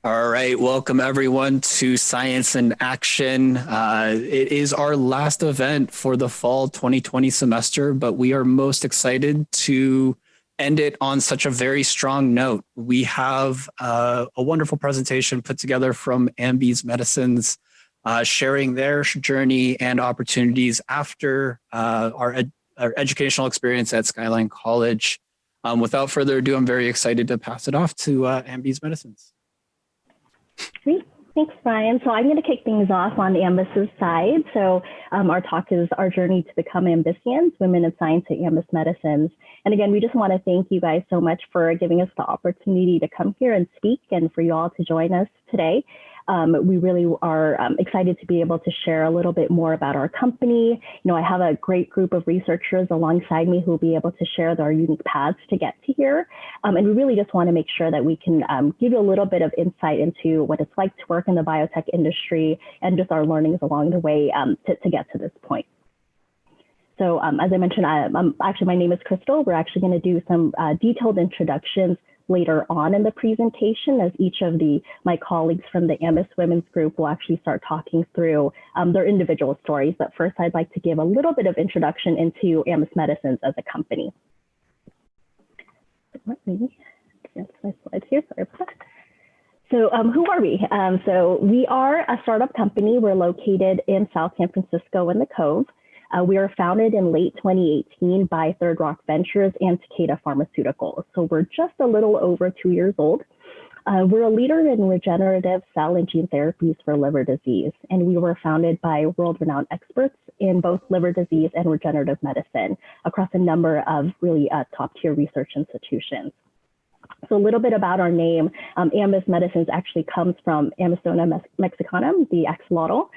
All right, welcome everyone to Science in Action. It is our last event for the fall 2020 semester, but we are most excited to end it on such a very strong note. We have a wonderful presentation put together from Ambys Medicines, sharing their journey and opportunities after our educational experience at Skyline College. Without further ado, I'm very excited to pass it off to Ambys Medicines. Great. Thanks, Brian. So I'm going to kick things off on the Ambys side. So our talk is our journey to become Ambysians, Women in Science at Ambys Medicines. And again, we just want to thank you guys so much for giving us the opportunity to come here and speak and for you all to join us today. We really are excited to be able to share a little bit more about our company. You know, I have a great group of researchers alongside me who will be able to share their unique paths to get to here. And we really just want to make sure that we can give you a little bit of insight into what it's like to work in the biotech industry and just our learnings along the way to get to this point. So as I mentioned, actually, my name is Crystal. We're actually going to do some detailed introductions later on in the presentation, as each of my colleagues from the Ambys Women's Group will actually start talking through their individual stories. But first, I'd like to give a little bit of introduction into Ambys Medicines as a company. Let me get my slides here. Sorry about that. So who are we? So we are a startup company. We're located in South San Francisco in the Cove. We were founded in late 2018 by Third Rock Ventures and Takeda Pharmaceuticals. So we're just a little over 2 years old. We're a leader in regenerative cell and gene therapies for liver disease. And we were founded by world-renowned experts in both liver disease and regenerative medicine across a number of really top-tier research institutions. So a little bit about our name. Ambys Medicines actually comes from Amazona mexicanum, the axolotl.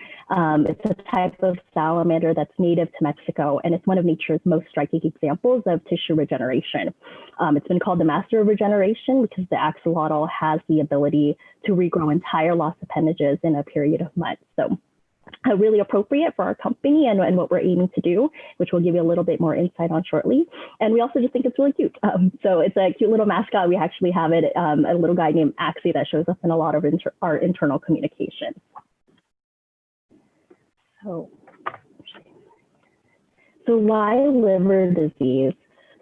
It's a type of salamander that's native to Mexico, and it's one of nature's most striking examples of tissue regeneration. It's been called the master of regeneration because the axolotl has the ability to regrow entire lost appendages in a period of months. So really appropriate for our company and what we're aiming to do, which we'll give you a little bit more insight on shortly. And we also just think it's really cute. So it's a cute little mascot. We actually have it, a little guy named Axie that shows up in a lot of our internal communication. So why liver disease?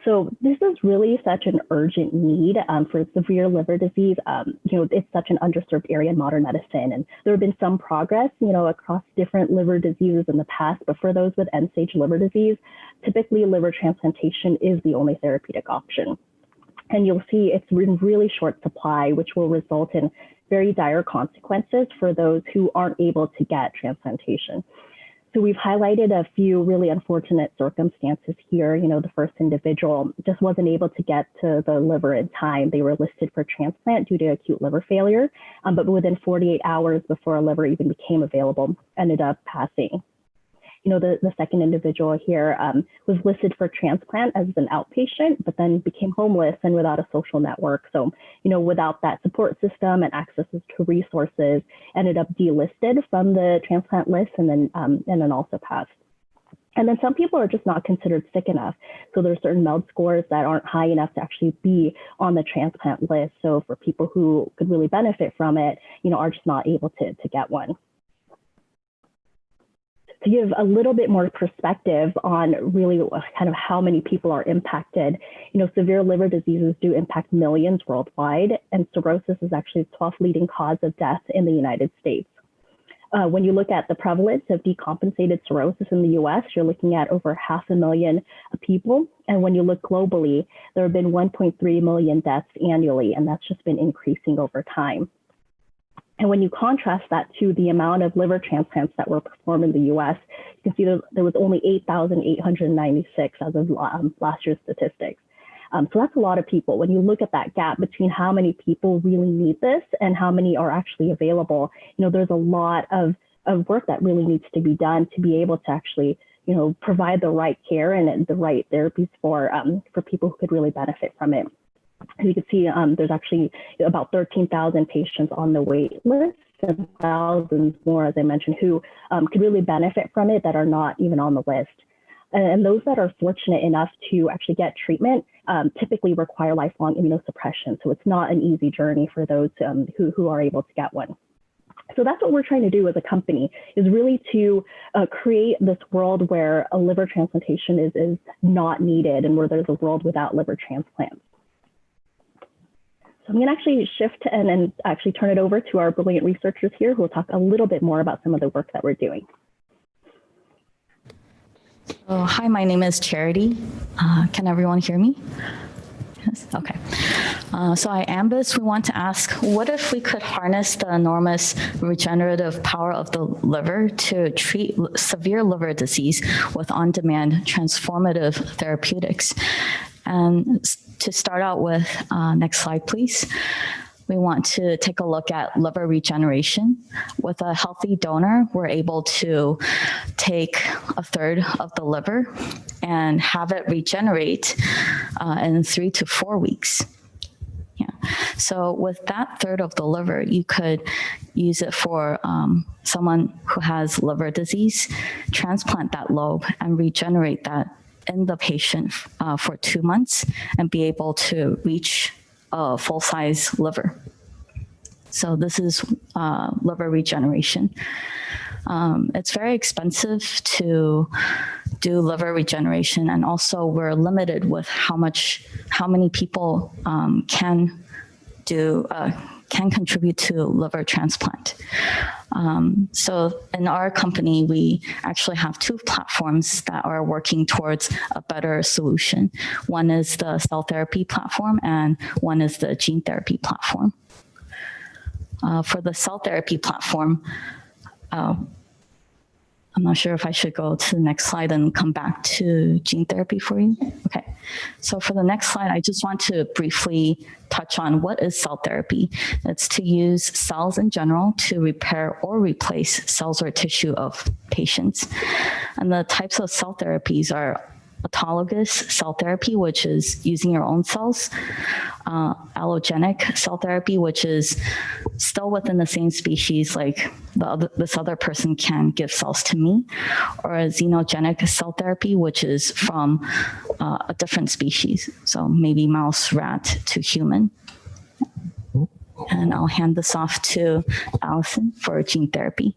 So this is really such an urgent need for severe liver disease. You know, it's such an underserved area in modern medicine, and there have been some progress, you know, across different liver diseases in the past. But for those with end-stage liver disease, typically liver transplantation is the only therapeutic option. And you'll see it's in really short supply, which will result in very dire consequences for those who aren't able to get transplantation. So we've highlighted a few really unfortunate circumstances here. You know, the first individual just wasn't able to get to the liver in time. They were listed for transplant due to acute liver failure, but within 48 hours before a liver even became available, ended up passing. You know, the second individual here was listed for transplant as an outpatient, but then became homeless and without a social network. So, you know, without that support system and access to resources, ended up delisted from the transplant list and then also passed. And then some people are just not considered sick enough. So there's certain MELD scores that aren't high enough to actually be on the transplant list. So for people who could really benefit from it, you know, are just not able to get one. To give a little bit more perspective on really kind of how many people are impacted, you know, severe liver diseases do impact millions worldwide, and cirrhosis is actually the 12th leading cause of death in the United States. When you look at the prevalence of decompensated cirrhosis in the US, you're looking at over 500,000 people. And when you look globally, there have been 1.3 million deaths annually, and that's just been increasing over time. And when you contrast that to the amount of liver transplants that were performed in the US, you can see there was only 8,896 as of last year's statistics. So that's a lot of people. When you look at that gap between how many people really need this and how many are actually available, you know, there's a lot of work that really needs to be done to be able to actually, you know, provide the right care and the right therapies for people who could really benefit from it. As you can see, there's actually about 13,000 patients on the wait list and thousands more, as I mentioned, who could really benefit from it that are not even on the list. And those that are fortunate enough to actually get treatment typically require lifelong immunosuppression. So it's not an easy journey for those who are able to get one. So that's what we're trying to do as a company, is really to create this world where a liver transplantation is not needed and where there's a world without liver transplants. So I'm going to actually shift and actually turn it over to our brilliant researchers here who will talk a little bit more about some of the work that we're doing. Hi, my name is Charity. Can everyone hear me? Yes, okay. So at Ambys, we want to ask, what if we could harness the enormous regenerative power of the liver to treat severe liver disease with on-demand transformative therapeutics? And to start out with, next slide, please. We want to take a look at liver regeneration. With a healthy donor, we're able to take a third of the liver and have it regenerate in 3 to 4 weeks. Yeah. So with that third of the liver, you could use it for someone who has liver disease, transplant that lobe and regenerate that in the patient for 2 months and be able to reach a full-size liver. So this is liver regeneration. It's very expensive to do liver regeneration, and also we're limited with how many people can contribute to liver transplant. So in our company, we actually have 2 platforms that are working towards a better solution. One is the cell therapy platform, and one is the gene therapy platform. For the cell therapy platform, I'm not sure if I should go to the next slide and come back to gene therapy for you. Okay, so for the next slide, I just want to briefly touch on what is cell therapy. It's to use cells in general to repair or replace cells or tissue of patients. And the types of cell therapies are autologous cell therapy, which is using your own cells, allogenic cell therapy, which is still within the same species, like this other person can give cells to me, or a xenogenic cell therapy, which is from a different species, so maybe mouse, rat to human. And I'll hand this off to Allison for gene therapy.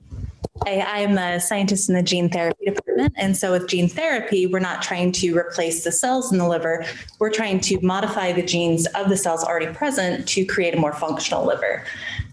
I am a scientist in the gene therapy department. And so with gene therapy, we're not trying to replace the cells in the liver. We're trying to modify the genes of the cells already present to create a more functional liver.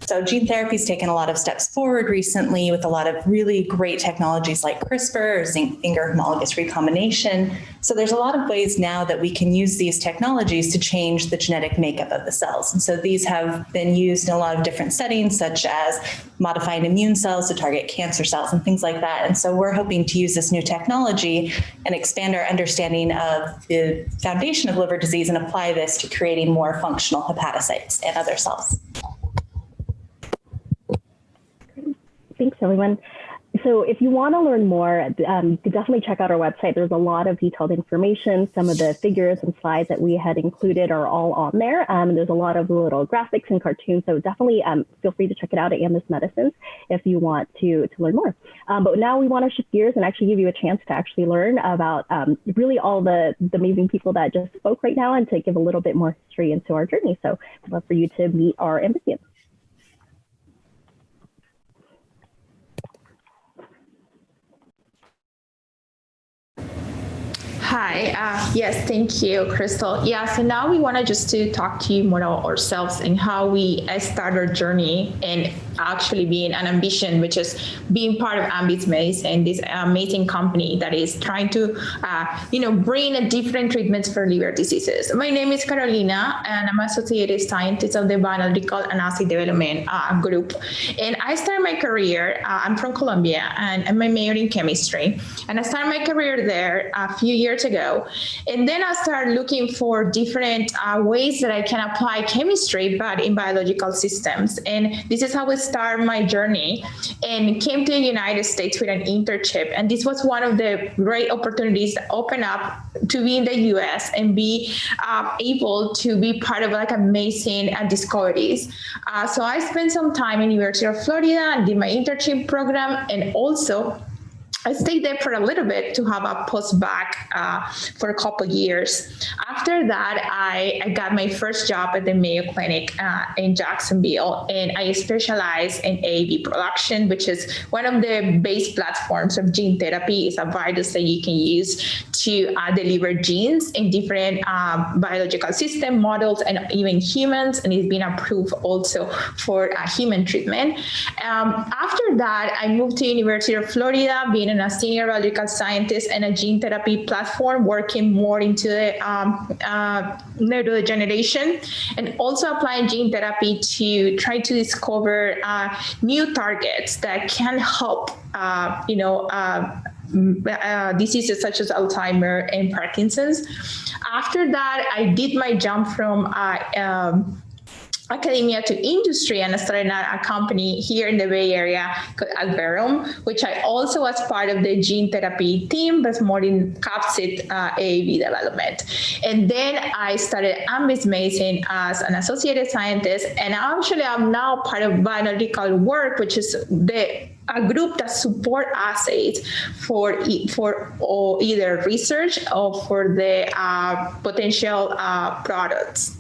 So gene therapy has taken a lot of steps forward recently with a lot of really great technologies like CRISPR or zinc finger homologous recombination. So there's a lot of ways now that we can use these technologies to change the genetic makeup of the cells. And so these have been used in a lot of different settings, such as modifying immune cells to target cancer cells and things like that. And so we're hoping to use this new technology and expand our understanding of the foundation of liver disease and apply this to creating more functional hepatocytes and other cells. Thanks, everyone. So if you want to learn more, you can definitely check out our website. There's a lot of detailed information. Some of the figures and slides that we had included are all on there. There's a lot of little graphics and cartoons. So definitely feel free to check it out at Ambys Medicines if you want to learn more. But now we want to shift gears and actually give you a chance to actually learn about really all the amazing people that just spoke right now, and to give a little bit more history into our journey. So I'd love for you to meet our Ambysians. Hi, yes, thank you, Crystal. Yeah, so now we want to just to talk to you more about ourselves and how we start our journey and actually being an ambition, which is being part of Ambys Medicine, this amazing company that is trying to, bring different treatments for liver diseases. My name is Carolina, and I'm associated scientist of the biological and assay development group. And I started my career, I'm from Colombia, and I'm a major in chemistry. And I started my career there a few years ago. And then I started looking for different ways that I can apply chemistry, but in biological systems. And this is how I started my journey and came to the United States with an internship. And this was one of the great opportunities that opened up to be in the US and be able to be part of like amazing discoveries. So I spent some time in University of Florida and did my internship program, and also I stayed there for a little bit to have a post-bac for a couple of years. After that, I got my first job at the Mayo Clinic in Jacksonville, and I specialize in AAV production, which is one of the base platforms of gene therapy. It's a virus that you can use to deliver genes in different biological system models and even humans, and it's been approved also for human treatment. After that, I moved to University of Florida, being a senior biological scientist and a gene therapy platform, working more into the neurodegeneration, and also applying gene therapy to try to discover new targets that can help, diseases such as Alzheimer's and Parkinson's. After that, I did my jump from academia to industry, and I started a company here in the Bay Area called Alverum, which I also was part of the gene therapy team, but more in capsid AAV development. And then I started Ambys Medicine as an associated scientist, and actually I'm now part of Biological Work, which is a group that support assays for either research or for the potential products.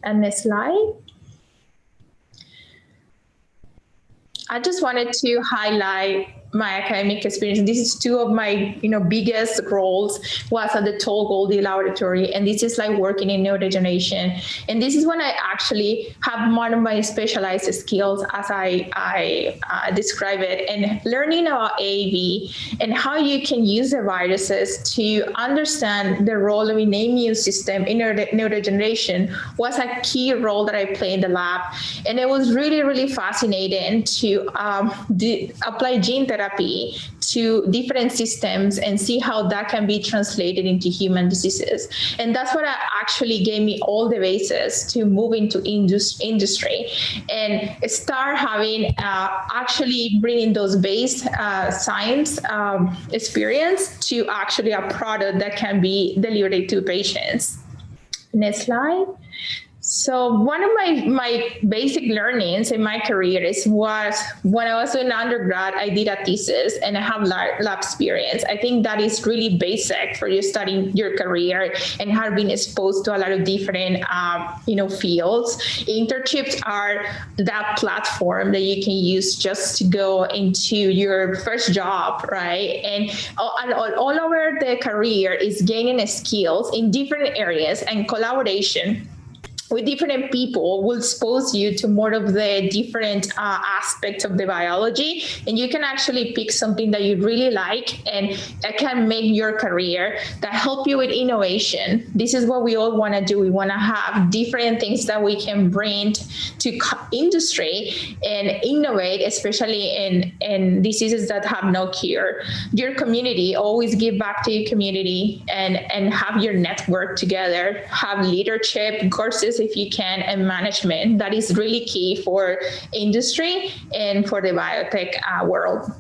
And next slide. I just wanted to highlight my academic experience. This is two of my, biggest roles was at the Tall Goldie Laboratory, and this is like working in neurodegeneration. And this is when I actually have one of my specialized skills, as I describe it, and learning about AAV and how you can use the viruses to understand the role of an immune system in neurodegeneration was a key role that I played in the lab. And it was really, really fascinating to apply gene therapy to different systems and see how that can be translated into human diseases. And that's what actually gave me all the basis to move into industry and start having actually bringing those base science experience to actually a product that can be delivered to patients. Next slide. So one of my basic learnings in my career was when I was in undergrad, I did a thesis and I have lab experience. I think that is really basic for you studying your career and have been exposed to a lot of different, fields. Internships are that platform that you can use just to go into your first job, right? And all over the career is gaining skills in different areas, and collaboration with different people will expose you to more of the different aspects of the biology, and you can actually pick something that you really like and that can make your career, that help you with innovation. This is what we all want to do. We want to have different things that we can bring to industry and innovate, especially in diseases that have no cure. Your community, always give back to your community and have your network together, have leadership courses if you can, and management. That is really key for industry and for the biotech world.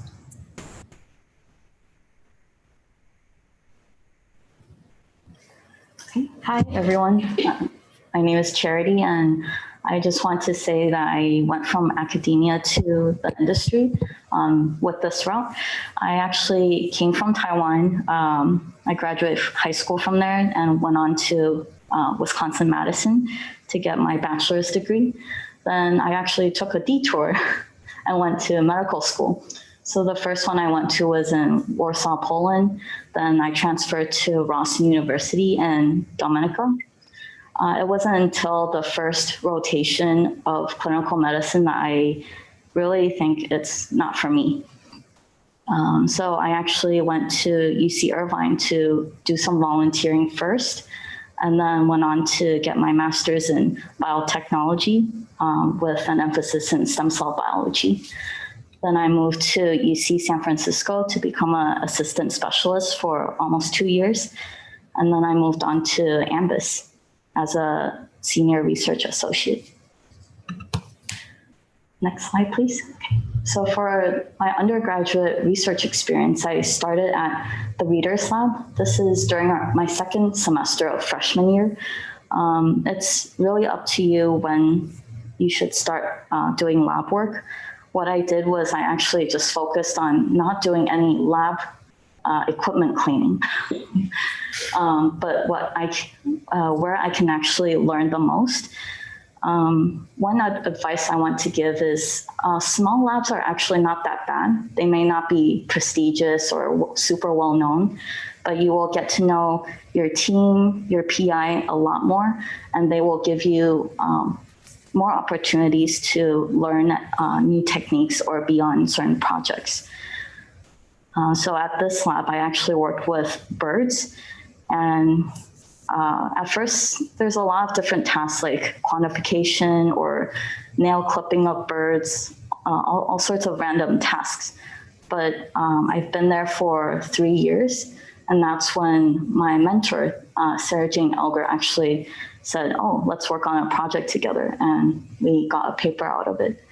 Okay. Hi, everyone. My name is Charity, and I just want to say that I went from academia to the industry with this route. I actually came from Taiwan. I graduated high school from there and went on to Wisconsin-Madison to get my bachelor's degree. Then I actually took a detour and went to medical school. So the first one I went to was in Warsaw, Poland. Then I transferred to Rossin University in Dominica. It wasn't until the first rotation of clinical medicine that I really think it's not for me. So I actually went to UC Irvine to do some volunteering first, and then went on to get my master's in biotechnology with an emphasis in stem cell biology. Then I moved to UC San Francisco to become an assistant specialist for almost 2 years. And then I moved on to Ambys as a senior research associate. Next slide, please. Okay. So for my undergraduate research experience, I started at the Readers Lab. This is during my second semester of freshman year. It's really up to you when you should start doing lab work. what I did was I actually just focused on not doing any lab equipment cleaning. But where I can actually learn the most, one advice I want to give is small labs are actually not that bad. They may not be prestigious or super well known, but you will get to know your team, your PI a lot more, and they will give you more opportunities to learn new techniques or be on certain projects. So at this lab, I actually worked with birds, and at first there's a lot of different tasks like quantification or nail clipping of birds, all sorts of random tasks. But I've been there for 3 years, and that's when my mentor, Sarah Jane Elger, actually said, oh, let's work on a project together, and we got a paper out of it.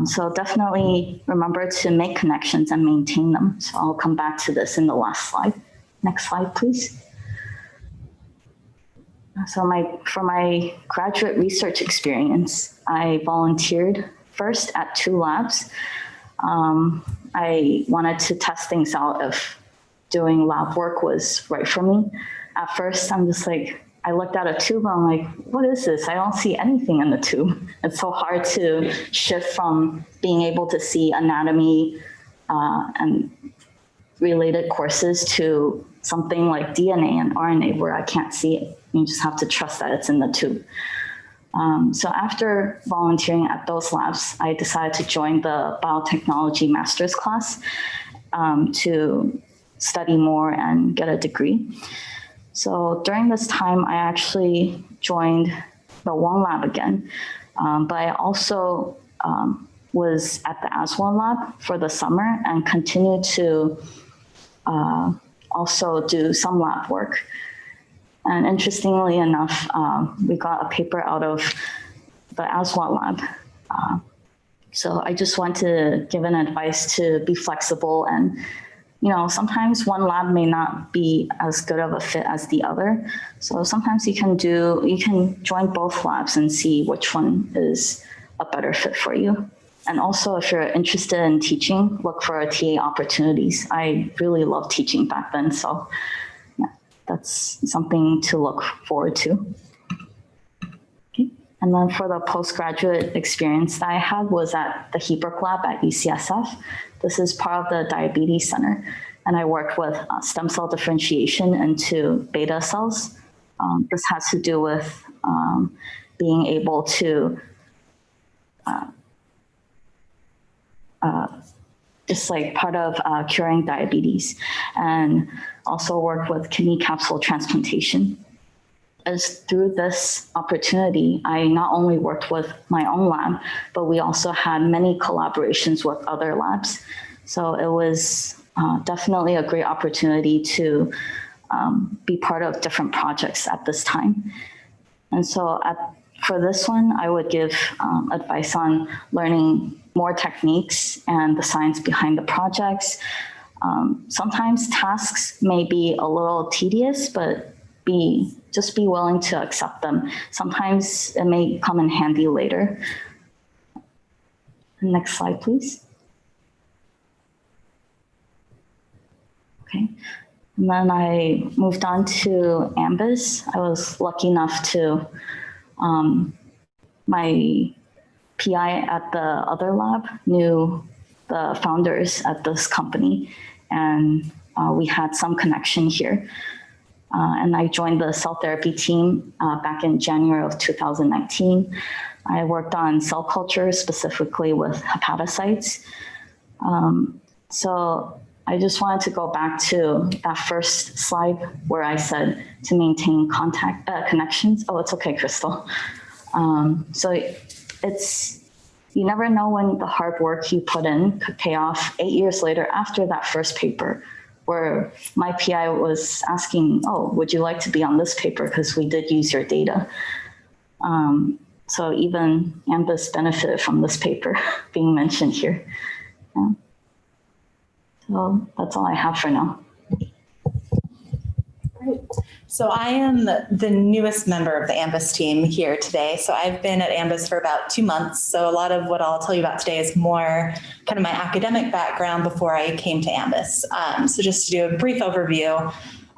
So definitely remember to make connections and maintain them. So I'll come back to this in the last slide. Next slide, please. So for my graduate research experience, I volunteered first at 2 labs. I wanted to test things out if doing lab work was right for me. At first, I'm just like, I looked at a tube, I'm like, what is this? I don't see anything in the tube. It's so hard to shift from being able to see anatomy and related courses to something like DNA and RNA where I can't see it. You just have to trust that it's in the tube. So after volunteering at those labs, I decided to join the biotechnology master's class to study more and get a degree. So during this time, I actually joined the Wong lab again, but I also was at the Aswan lab for the summer and continued to also do some lab work. And interestingly enough, we got a paper out of the Aswan lab. So I just want to give an advice to be flexible, and sometimes one lab may not be as good of a fit as the other. So sometimes you can join both labs and see which one is a better fit for you. And also, if you're interested in teaching, look for TA opportunities. I really loved teaching back then, so yeah, that's something to look forward to. Okay. And then for the postgraduate experience that I had was at the Hebrew lab at UCSF. This is part of the Diabetes Center, and I worked with stem cell differentiation into beta cells. This has to do with being able to just like part of curing diabetes, and also work with kidney capsule transplantation. As through this opportunity, I not only worked with my own lab, but we also had many collaborations with other labs. So it was definitely a great opportunity to be part of different projects at this time. And so for this one, I would give advice on learning more techniques and the science behind the projects. Sometimes tasks may be a little tedious, but just be willing to accept them. Sometimes it may come in handy later. Next slide, please. Okay. And then I moved on to Ambys. I was lucky enough to, my PI at the other lab knew the founders at this company, and we had some connection here. And I joined the cell therapy team back in January of 2019. I worked on cell culture, specifically with hepatocytes. So I just wanted to go back to that first slide where I said to maintain connections. Oh, it's okay, Crystal. So you never know when the hard work you put in could pay off 8 years later after that first paper, where my PI was asking, oh, would you like to be on this paper? Because we did use your data. So even Ambys benefited from this paper being mentioned here. Yeah. So that's all I have for now. Great. So I am the newest member of the Ambys team here today. So I've been at Ambys for about 2 months. So a lot of what I'll tell you about today is more kind of my academic background before I came to Ambys. So just to do a brief overview,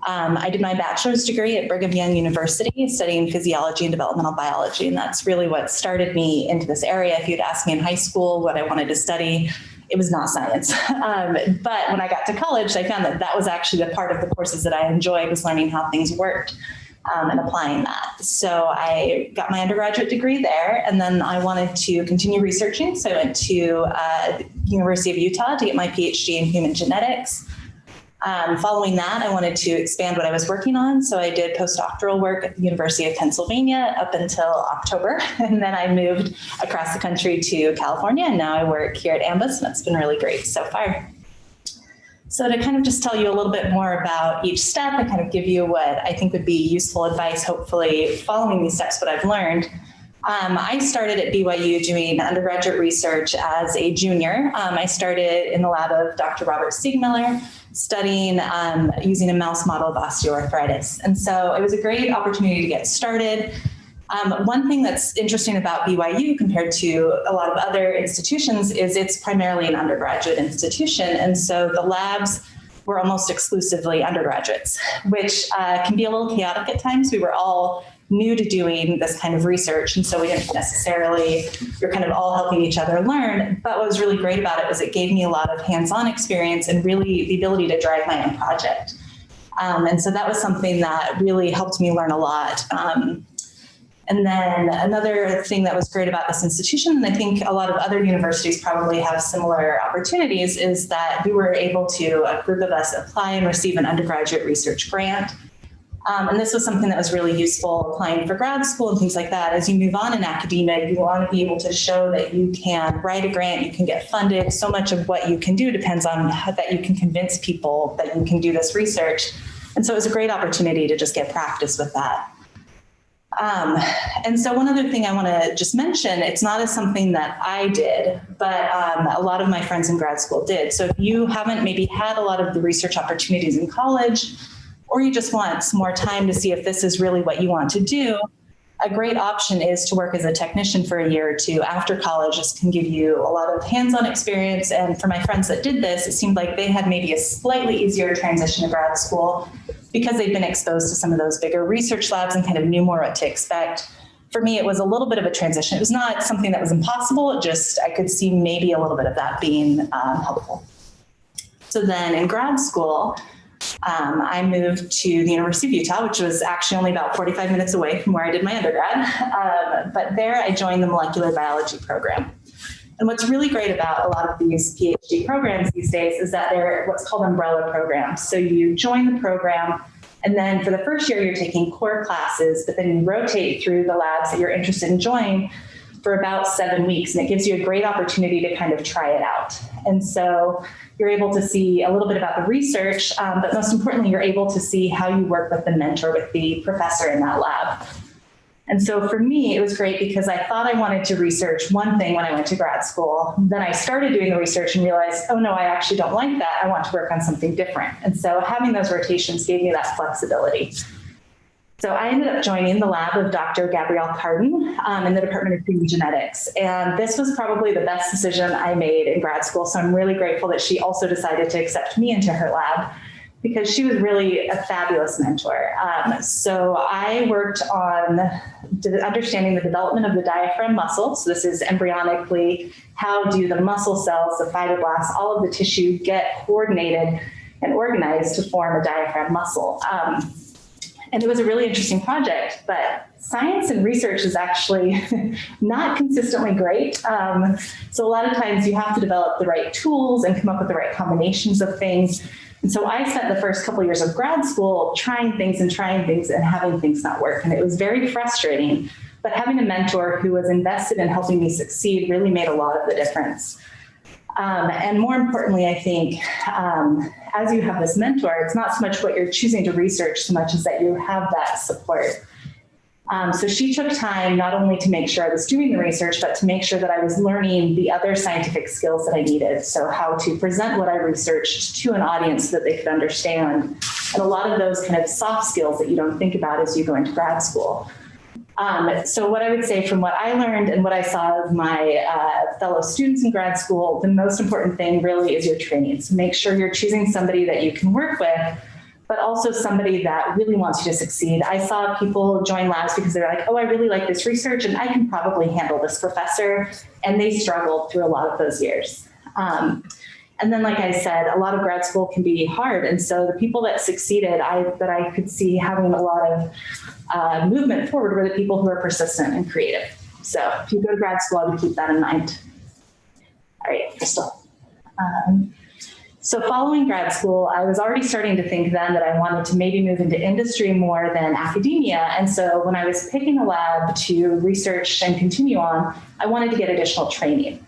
I did my bachelor's degree at Brigham Young University studying physiology and developmental biology. And that's really what started me into this area. If you'd asked me in high school what I wanted to study, it was not science. But when I got to college, I found that that was actually the part of the courses that I enjoyed, was learning how things worked and applying that. So I got my undergraduate degree there, and then I wanted to continue researching. So I went to University of Utah to get my PhD in human genetics. Following that, I wanted to expand what I was working on. So I did postdoctoral work at the University of Pennsylvania up until October. And then I moved across the country to California. And now I work here at Ambys, and that's been really great so far. So to kind of just tell you a little bit more about each step and kind of give you what I think would be useful advice, hopefully following these steps, what I've learned. I started at BYU doing undergraduate research as a junior. I started in the lab of Dr. Robert Siegmiller, studying using a mouse model of osteoarthritis. And so it was a great opportunity to get started. One thing that's interesting about BYU compared to a lot of other institutions is it's primarily an undergraduate institution. And so the labs were almost exclusively undergraduates, which can be a little chaotic at times. We were all new to doing this kind of research. And so we didn't necessarily, we're kind of all helping each other learn. But what was really great about it was it gave me a lot of hands-on experience and really the ability to drive my own project. And so that was something that really helped me learn a lot. And then another thing that was great about this institution, and I think a lot of other universities probably have similar opportunities, is that we were able to, a group of us, apply and receive an undergraduate research grant. And this was something that was really useful applying for grad school and things like that. As you move on in academia, you want to be able to show that you can write a grant, you can get funded. So much of what you can do depends on how that you can convince people that you can do this research. And so it was a great opportunity to just get practice with that. And so one other thing I want to just mention, it's not as something that I did, but a lot of my friends in grad school did. So if you haven't maybe had a lot of the research opportunities in college, or you just want some more time to see if this is really what you want to do, a great option is to work as a technician for a year or two after college. This can give you a lot of hands-on experience. And for my friends that did this, it seemed like they had maybe a slightly easier transition to grad school because they'd been exposed to some of those bigger research labs and kind of knew more what to expect. For me, it was a little bit of a transition. It was not something that was impossible. It just, I could see maybe a little bit of that being helpful. So then in grad school, I moved to the University of Utah, which was actually only about 45 minutes away from where I did my undergrad. But there I joined the molecular biology program. And what's really great about a lot of these PhD programs these days is that they're what's called umbrella programs. So you join the program, and then for the first year, you're taking core classes, but then you rotate through the labs that you're interested in joining for about 7 weeks. And it gives you a great opportunity to kind of try it out. And so you're able to see a little bit about the research, but most importantly, you're able to see how you work with the mentor, with the professor in that lab. And so for me, it was great because I thought I wanted to research one thing when I went to grad school. Then I started doing the research and realized, oh no, I actually don't like that. I want to work on something different. And so having those rotations gave me that flexibility. So I ended up joining the lab of Dr. Gabrielle Carden in the Department of Human Genetics. And this was probably the best decision I made in grad school. So I'm really grateful that she also decided to accept me into her lab, because she was really a fabulous mentor. So I worked on understanding the development of the diaphragm muscle. So this is embryonically, how do the muscle cells, the fibroblasts, all of the tissue get coordinated and organized to form a diaphragm muscle. And it was a really interesting project, but science and research is actually not consistently great. So a lot of times you have to develop the right tools and come up with the right combinations of things. And so I spent the first couple of years of grad school trying things and having things not work. And it was very frustrating, but having a mentor who was invested in helping me succeed really made a lot of the difference. And more importantly, I think, as you have this mentor, it's not so much what you're choosing to research so much as that you have that support. So she took time not only to make sure I was doing the research, but to make sure that I was learning the other scientific skills that I needed. So how to present what I researched to an audience so that they could understand and a lot of those kind of soft skills that you don't think about as you go into grad school. So what I would say from what I learned and what I saw of my fellow students in grad school, the most important thing really is your training. So make sure you're choosing somebody that you can work with, but also somebody that really wants you to succeed. I saw people join labs because they're like, oh, I really like this research and I can probably handle this professor. And they struggled through a lot of those years. And then, like I said, a lot of grad school can be hard. And so the people that succeeded, that I could see having a lot of movement forward were the people who are persistent and creative. So if you go to grad school, I would keep that in mind. All right, Crystal. So following grad school, I was already starting to think then that I wanted to maybe move into industry more than academia. And so when I was picking a lab to research and continue on, I wanted to get additional training.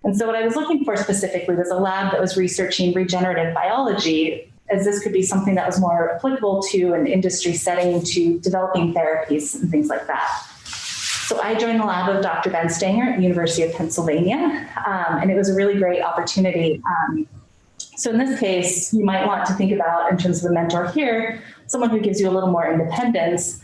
And so what I was looking for specifically was a lab that was researching regenerative biology, as this could be something that was more applicable to an industry setting, to developing therapies and things like that. So I joined the lab of Dr. Ben Stanger at the University of Pennsylvania, and it was a really great opportunity. So in this case, you might want to think about, in terms of a mentor here, someone who gives you a little more independence.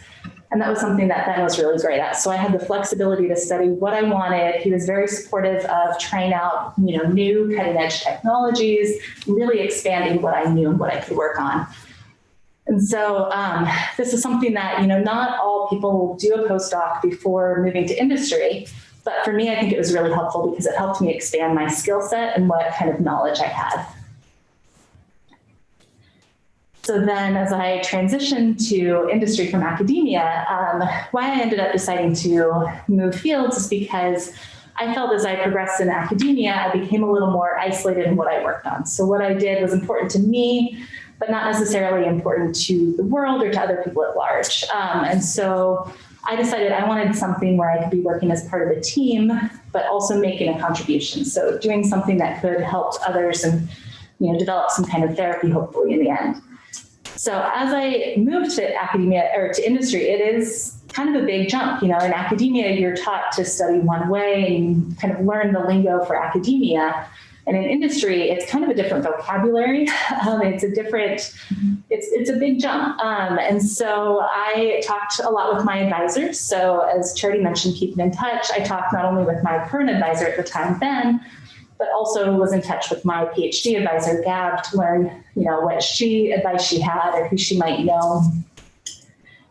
And that was something that Ben was really great at. So I had the flexibility to study what I wanted. He was very supportive of trying out, new cutting edge technologies, really expanding what I knew and what I could work on. And so this is something that, not all people do a postdoc before moving to industry. But for me, I think it was really helpful because it helped me expand my skill set and what kind of knowledge I had. So then as I transitioned to industry from academia, why I ended up deciding to move fields is because I felt as I progressed in academia, I became a little more isolated in what I worked on. So what I did was important to me, but not necessarily important to the world or to other people at large. And so I decided I wanted something where I could be working as part of a team, but also making a contribution. So doing something that could help others and develop some kind of therapy, hopefully in the end. So as I moved to academia or to industry, it is kind of a big jump. In academia, you're taught to study one way and kind of learn the lingo for academia. And in industry, it's kind of a different vocabulary. It's a big jump. And so I talked a lot with my advisors. So as Charity mentioned, keeping in touch, I talked not only with my current advisor at the time, Ben, but also was in touch with my PhD advisor, Gab, to learn, what advice she had or who she might know.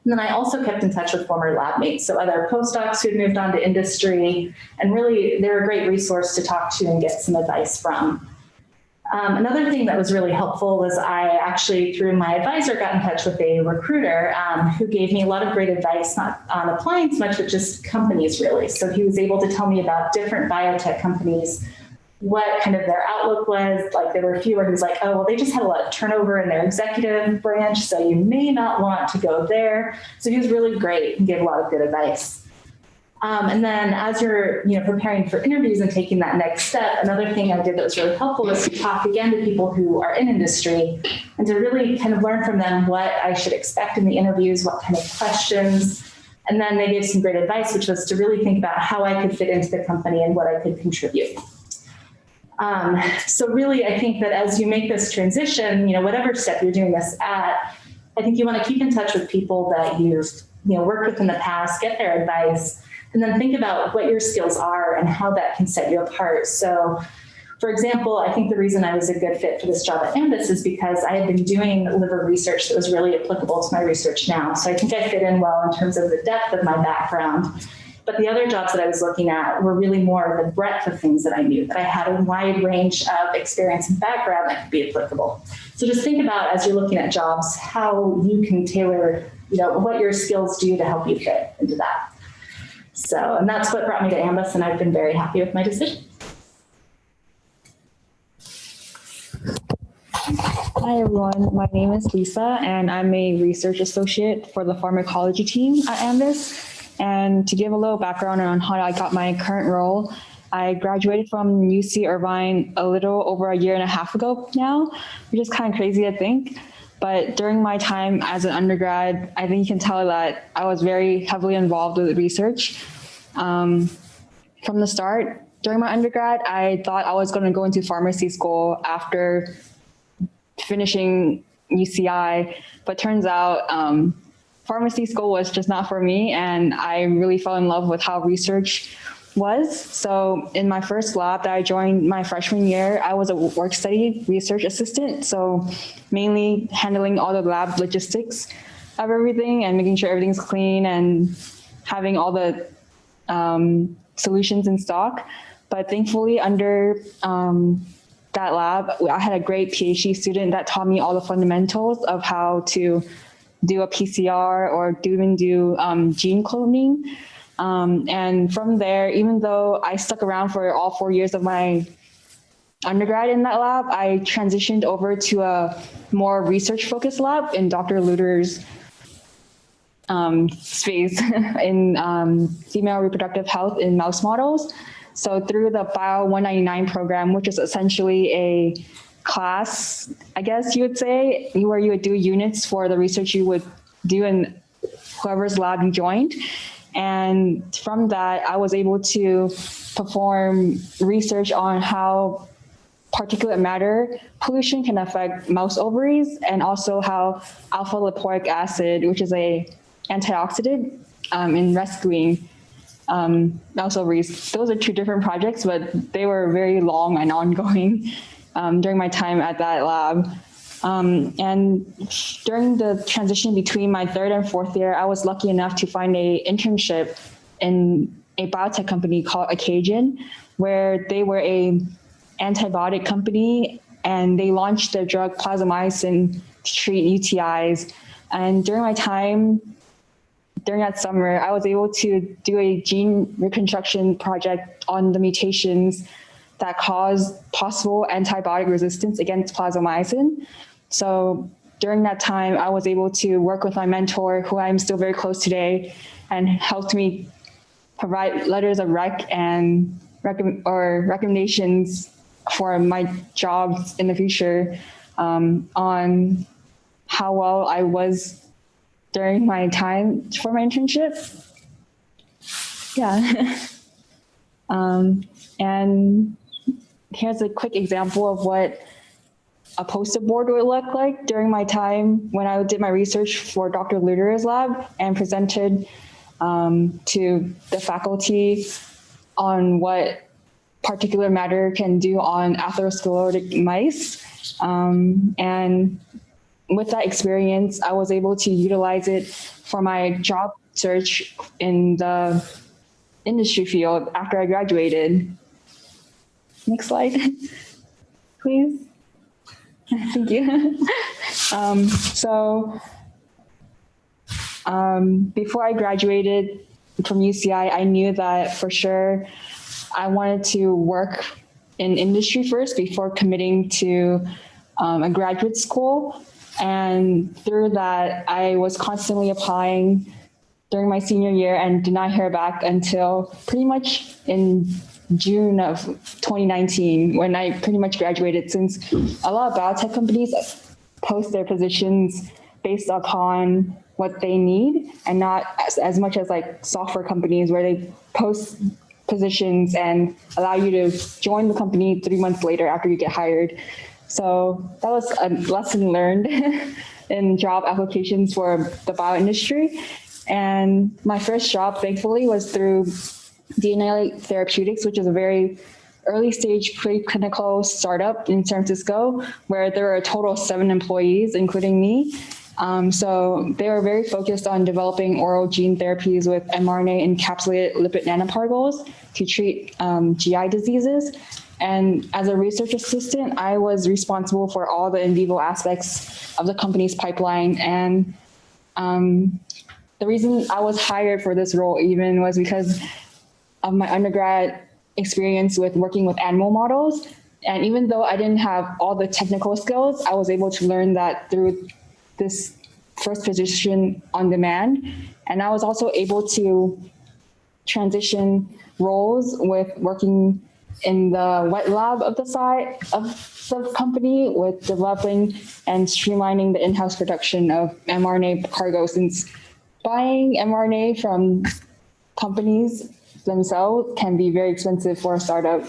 And then I also kept in touch with former lab mates, so other postdocs who had moved on to industry, and really they're a great resource to talk to and get some advice from. Another thing that was really helpful was I actually, through my advisor, got in touch with a recruiter who gave me a lot of great advice, not on applying so much, but just companies really. So he was able to tell me about different biotech companies, what kind of their outlook was. Like there were a few where he was like, oh, well, they just had a lot of turnover in their executive branch, so you may not want to go there. So he was really great and gave a lot of good advice. And then as you're preparing for interviews and taking that next step, another thing I did that was really helpful was to talk again to people who are in industry and to really kind of learn from them what I should expect in the interviews, what kind of questions. And then they gave some great advice, which was to really think about how I could fit into the company and what I could contribute. So really, I think that as you make this transition, whatever step you're doing this at, I think you want to keep in touch with people that you've worked with in the past, get their advice, and then think about what your skills are and how that can set you apart. So, for example, I think the reason I was a good fit for this job at Ambys is because I had been doing liver research that was really applicable to my research now. So I think I fit in well in terms of the depth of my background. But the other jobs that I was looking at were really more the breadth of things that I knew, that I had a wide range of experience and background that could be applicable. So just think about, as you're looking at jobs, how you can tailor, what your skills do to help you fit into that. So, and that's what brought me to Ambys, and I've been very happy with my decision. Hi everyone, my name is Lisa and I'm a research associate for the pharmacology team at Ambys. And to give a little background on how I got my current role, I graduated from UC Irvine a little over a year and a half ago now, which is kind of crazy, I think. But during my time as an undergrad, I think you can tell that I was very heavily involved with research. From the start, during my undergrad, I thought I was going to go into pharmacy school after finishing UCI, but turns out pharmacy school was just not for me, and I really fell in love with how research was. So in my first lab that I joined my freshman year, I was a work study research assistant, so mainly handling all the lab logistics of everything and making sure everything's clean and having all the solutions in stock. But thankfully, under that lab, I had a great PhD student that taught me all the fundamentals of how to do a PCR or even do gene cloning. And from there, even though I stuck around for all 4 years of my undergrad in that lab, I transitioned over to a more research-focused lab in Dr. Luter's space in female reproductive health in mouse models. So through the Bio 199 program, which is essentially a class, I guess you would say, where you would do units for the research you would do in whoever's lab you joined. And from that, I was able to perform research on how particulate matter pollution can affect mouse ovaries, and also how alpha lipoic acid, which is a antioxidant in rescuing mouse ovaries. Those are two different projects, but they were very long and ongoing during my time at that lab. And during the transition between my third and fourth year, I was lucky enough to find an internship in a biotech company called Acagian, where they were a antibiotic company, and they launched their drug plasmamycin to treat UTIs. And during my time, during that summer, I was able to do a gene reconstruction project on the mutations that cause possible antibiotic resistance against plasmamycin. So during that time, I was able to work with my mentor, who I'm still very close today, and helped me provide letters of rec and recommendations for my jobs in the future on how well I was during my time for my internship. Yeah. And here's a quick example of what a poster board would look like during my time when I did my research for Dr. Luter's lab and presented to the faculty on what particulate matter can do on atherosclerotic mice. And with that experience, I was able to utilize it for my job search in the industry field after I graduated. Next slide, please. Thank you. Before I graduated from UCI, I knew that for sure I wanted to work in industry first before committing to a graduate school. And through that, I was constantly applying during my senior year and did not hear back until pretty much in June of 2019, when I pretty much graduated, since a lot of biotech companies post their positions based upon what they need and not as much as like software companies where they post positions and allow you to join the company 3 months later after you get hired. So that was a lesson learned in job applications for the bio industry. And my first job, thankfully, was through DNA Therapeutics, which is a very early stage preclinical startup in San Francisco, where there were a total of 7 employees, including me. So they were very focused on developing oral gene therapies with mRNA encapsulated lipid nanoparticles to treat GI diseases. And as a research assistant, I was responsible for all the in vivo aspects of the company's pipeline. And the reason I was hired for this role even was because of my undergrad experience with working with animal models. And even though I didn't have all the technical skills, I was able to learn that through this first position on demand. And I was also able to transition roles with working in the wet lab of the side of the company with developing and streamlining the in-house production of mRNA cargo, since buying mRNA from companies themselves can be very expensive for a startup.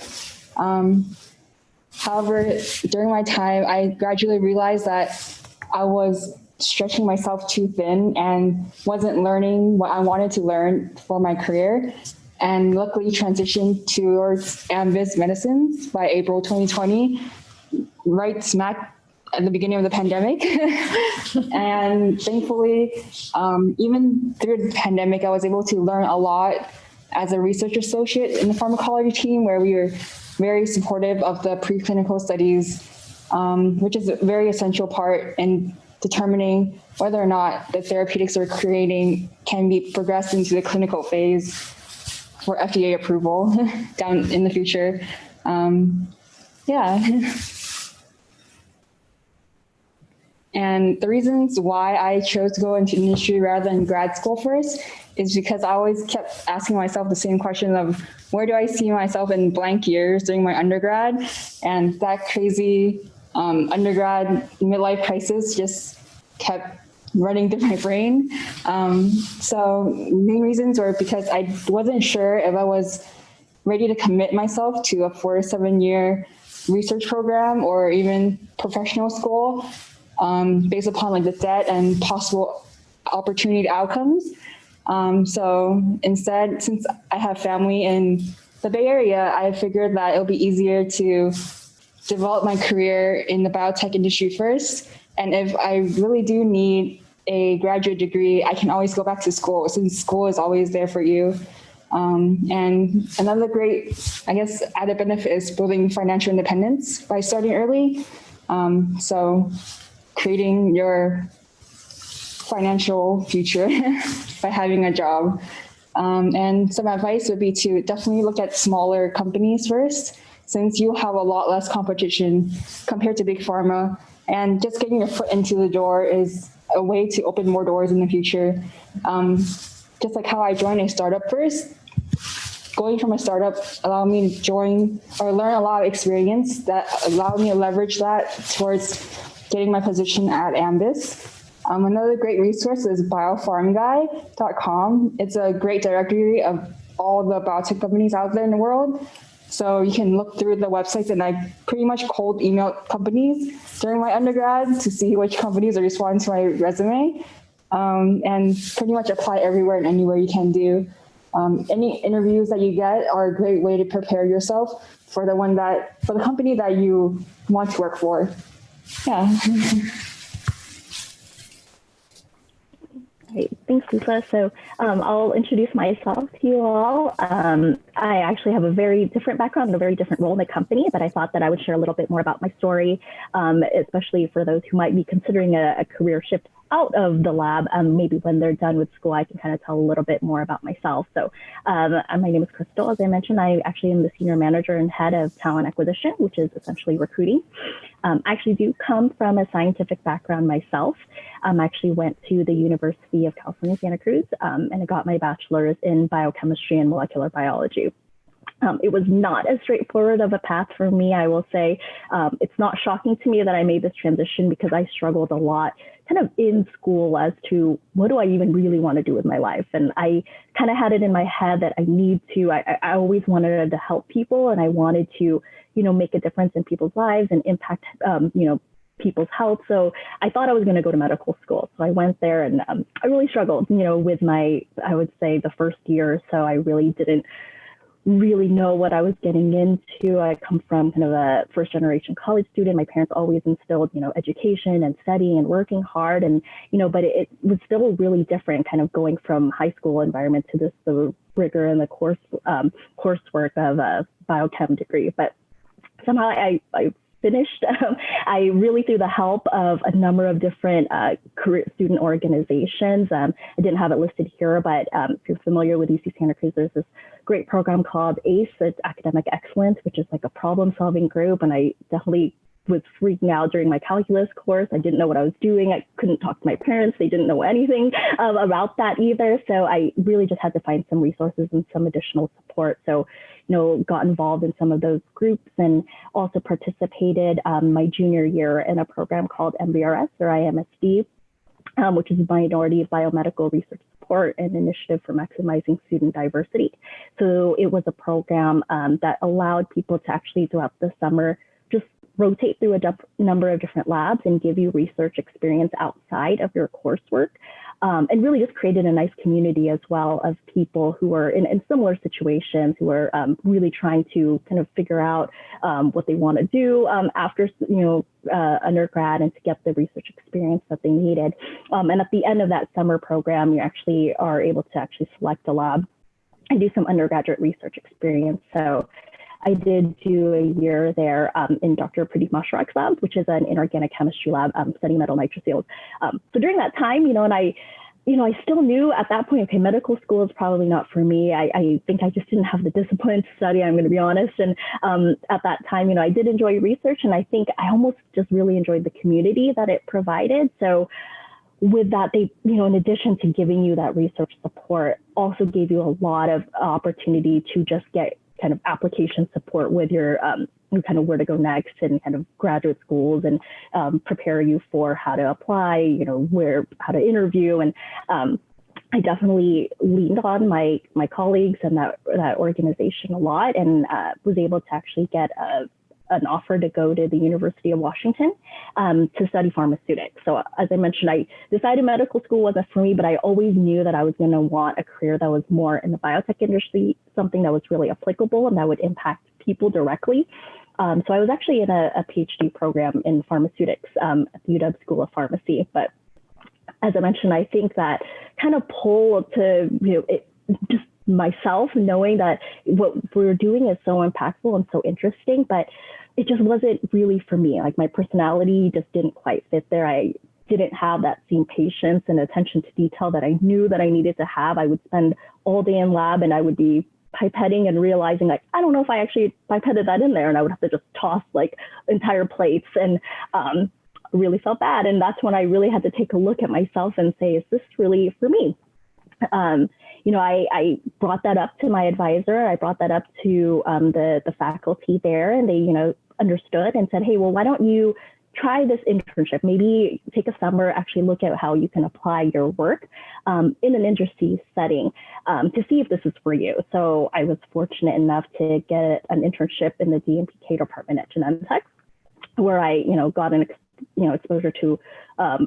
However, during my time, I gradually realized that I was stretching myself too thin and wasn't learning what I wanted to learn for my career. And luckily transitioned towards Ambys medicines by April 2020, right smack at the beginning of the pandemic. And thankfully, even through the pandemic, I was able to learn a lot as a research associate in the pharmacology team, where we were very supportive of the preclinical studies, which is a very essential part in determining whether or not the therapeutics we're creating can be progressed into the clinical phase for FDA approval down in the future. Yeah. And the reasons why I chose to go into industry rather than grad school first is because I always kept asking myself the same question of where do I see myself in blank years during my undergrad? And that crazy undergrad midlife crisis just kept running through my brain. So main reasons were because I wasn't sure if I was ready to commit myself to a 4 to 7 year research program or even professional school, based upon like the debt and possible opportunity outcomes. So instead, since I have family in the Bay Area, I figured that it'll be easier to develop my career in the biotech industry first. And if I really do need a graduate degree, I can always go back to school, since school is always there for you. And another great, I guess, added benefit is building financial independence by starting early. So creating your financial future by having a job. And some advice would be to definitely look at smaller companies first, since you have a lot less competition compared to big pharma. And just getting your foot into the door is a way to open more doors in the future. Just like how I joined a startup first, going from a startup allowed me to join or learn a lot of experience that allowed me to leverage that towards getting my position at Ambys. Another great resource is biopharmguy.com. It's a great directory of all the biotech companies out there in the world. So you can look through the websites, and I pretty much cold emailed companies during my undergrad to see which companies are responding to my resume, and pretty much apply everywhere and anywhere you can do. Any interviews that you get are a great way to prepare yourself for the company that you want to work for. Yeah. Great. Thanks, Lisa. So I'll introduce myself to you all. I actually have a very different background and a very different role in the company, but I thought that I would share a little bit more about my story, especially for those who might be considering a career shift out of the lab. Maybe when they're done with school, I can kind of tell a little bit more about myself. So my name is Crystal. As I mentioned, I actually am the senior manager and head of talent acquisition, which is essentially recruiting. I actually do come from a scientific background myself. I actually went to the University of California, Santa Cruz, and I got my bachelor's in biochemistry and molecular biology. It was not as straightforward of a path for me, I will say. It's not shocking to me that I made this transition because I struggled a lot kind of in school as to what do I even really want to do with my life. And I kind of had it in my head that I always wanted to help people, and I wanted to, make a difference in people's lives and impact, people's health. So I thought I was going to go to medical school. So I went there, and I really struggled, with I would say the first year or so. I really didn't really know what I was getting into. I come from kind of a first generation college student. My parents always instilled, education and studying and working hard. And, but it was still really different kind of going from high school environment to the rigor and the coursework of a biochem degree. But somehow I finished. I really, through the help of a number of different career student organizations. I didn't have it listed here, but if you're familiar with UC Santa Cruz, there's this great program called ACE, it's Academic Excellence, which is like a problem-solving group. And I definitely was freaking out during my calculus course. I didn't know what I was doing. I couldn't talk to my parents. They didn't know anything about that either. So I really just had to find some resources and some additional support. So, got involved in some of those groups and also participated my junior year in a program called MBRS or IMSD, which is Minority Biomedical Research Support and Initiative for Maximizing Student Diversity. So it was a program that allowed people to actually throughout the summer just rotate through a number of different labs and give you research experience outside of your coursework. And really just created a nice community as well of people who are in similar situations, who are really trying to kind of figure out what they want to do after, undergrad, and to get the research experience that they needed. And at the end of that summer program, you actually are able to actually select a lab and do some undergraduate research experience. So I did do a year there in Dr. Pradeep Mashrak's lab, which is an inorganic chemistry lab studying metal nitrosyls. So during that time, and I still knew at that point, okay, medical school is probably not for me. I think I just didn't have the discipline to study, I'm going to be honest. And at that time, I did enjoy research, and I think I almost just really enjoyed the community that it provided. So with that, they, in addition to giving you that research support, also gave you a lot of opportunity to just get kind of application support with your kind of where to go next, and kind of graduate schools, and prepare you for how to apply, how to interview. And I definitely leaned on my colleagues and that organization a lot, and was able to actually get an offer to go to the University of Washington to study pharmaceutics. So as I mentioned, I decided medical school wasn't for me, but I always knew that I was going to want a career that was more in the biotech industry, something that was really applicable and that would impact people directly. So I was actually in a PhD program in pharmaceutics at the UW School of Pharmacy. But as I mentioned, I think that kind of pull to, just myself, knowing that what we're doing is so impactful and so interesting, but it just wasn't really for me. Like, my personality just didn't quite fit there. I didn't have that same patience and attention to detail that I knew that I needed to have. I would spend all day in lab, and I would be pipetting and realizing, like, I don't know if I actually pipetted that in there, and I would have to just toss like entire plates, and really felt bad. And that's when I really had to take a look at myself and say, is this really for me? I brought that up to my advisor. I brought that up to the faculty there, and they, understood and said, hey, well, why don't you try this internship? Maybe take a summer, actually look at how you can apply your work in an industry setting to see if this is for you. So I was fortunate enough to get an internship in the DMPK department at Genentech, where I, got an exposure to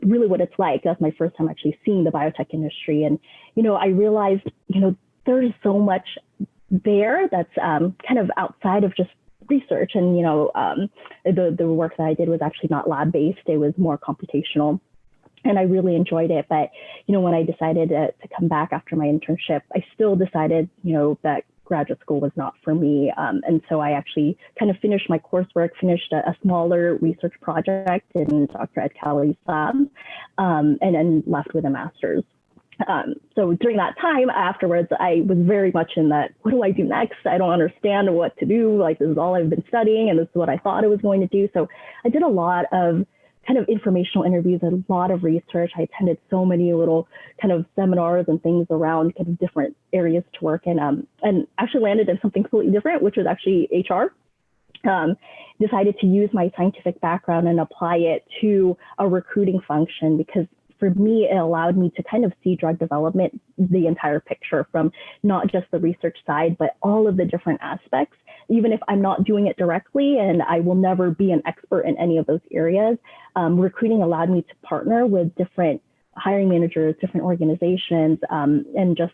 really what it's like. That's my first time actually seeing the biotech industry. And, I realized, there's so much there that's kind of outside of just research. And, the work that I did was actually not lab-based. It was more computational. And I really enjoyed it. But, when I decided to come back after my internship, I still decided, that graduate school was not for me. And so I actually kind of finished my coursework, finished a smaller research project in Dr. Ed Calley's lab, and then left with a master's. So during that time afterwards, I was very much in that, what do I do next? I don't understand what to do. Like, this is all I've been studying, and this is what I thought I was going to do. So I did a lot of kind of informational interviews, a lot of research. I attended so many little kind of seminars and things around kind of different areas to work in, and actually landed in something completely different, which was actually HR. Decided to use my scientific background and apply it to a recruiting function, because for me, it allowed me to kind of see drug development, the entire picture, from not just the research side, but all of the different aspects. Even if I'm not doing it directly, and I will never be an expert in any of those areas, recruiting allowed me to partner with different hiring managers, different organizations, and just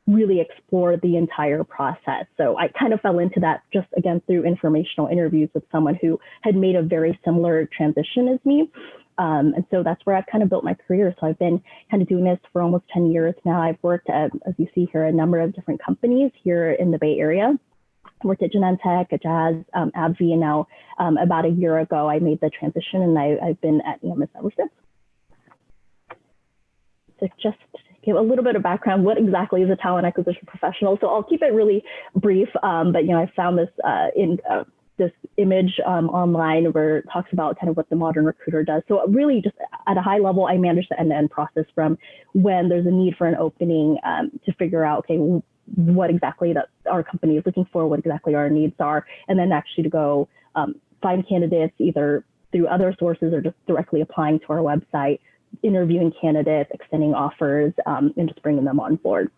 really explore the entire process. So I kind of fell into that just, again, through informational interviews with someone who had made a very similar transition as me. And so that's where I've kind of built my career. So I've been kind of doing this for almost 10 years now. I've worked at, as you see here, a number of different companies here in the Bay Area. Worked at Genentech, at Jazz, AbbVie, and now about a year ago, I made the transition, and I've been at Ambys ever since. So just to give a little bit of background, what exactly is a talent acquisition professional? So I'll keep it really brief, but I found this in this image online where it talks about kind of what the modern recruiter does. So really, just at a high level, I manage the end-to-end process from when there's a need for an opening to figure out, okay, what exactly that our company is looking for, what exactly our needs are, and then actually to go find candidates either through other sources or just directly applying to our website, interviewing candidates, extending offers, and just bringing them on board.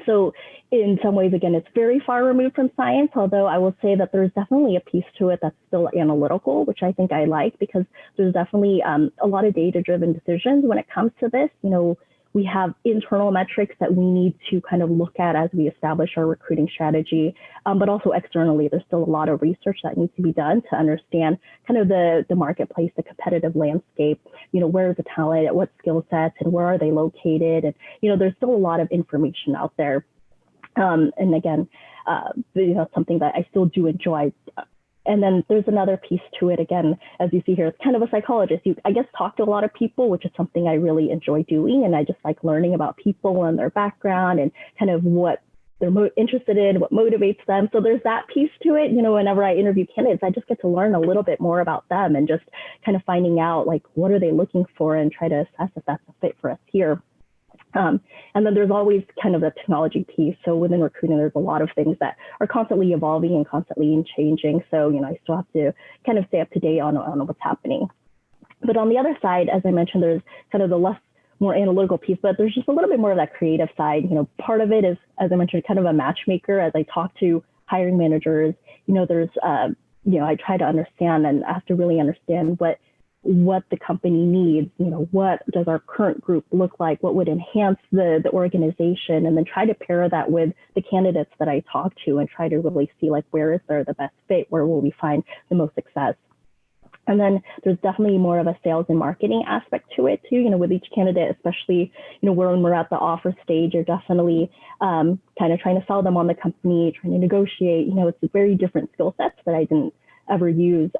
So in some ways, again, it's very far removed from science, although I will say that there's definitely a piece to it that's still analytical, which I think I like, because there's definitely a lot of data-driven decisions when it comes to this. We have internal metrics that we need to kind of look at as we establish our recruiting strategy, but also externally, there's still a lot of research that needs to be done to understand kind of the marketplace, the competitive landscape, where's the talent, what skill sets, and where are they located? And, there's still a lot of information out there. And again, something that I still do enjoy. And then there's another piece to it. Again, as you see here, it's kind of a psychologist. I guess, talk to a lot of people, which is something I really enjoy doing. And I just like learning about people and their background and kind of what they're interested in, what motivates them. So there's that piece to it. Whenever I interview candidates, I just get to learn a little bit more about them and just kind of finding out, like, what are they looking for, and try to assess if that's a fit for us here. And then there's always kind of the technology piece. So within recruiting, there's a lot of things that are constantly evolving and constantly changing. So, I still have to kind of stay up to date on what's happening. But on the other side, as I mentioned, there's kind of the more analytical piece, but there's just a little bit more of that creative side. Part of it is, as I mentioned, kind of a matchmaker. As I talk to hiring managers, there's, I try to understand, and I have to really understand what the company needs, what does our current group look like, what would enhance the organization, and then try to pair that with the candidates that I talk to and try to really see, like, where is there the best fit, where will we find the most success. And then there's definitely more of a sales and marketing aspect to it too, with each candidate, especially, when we're at the offer stage, you're definitely kind of trying to sell them on the company, trying to negotiate. It's very different skill sets that I didn't ever use,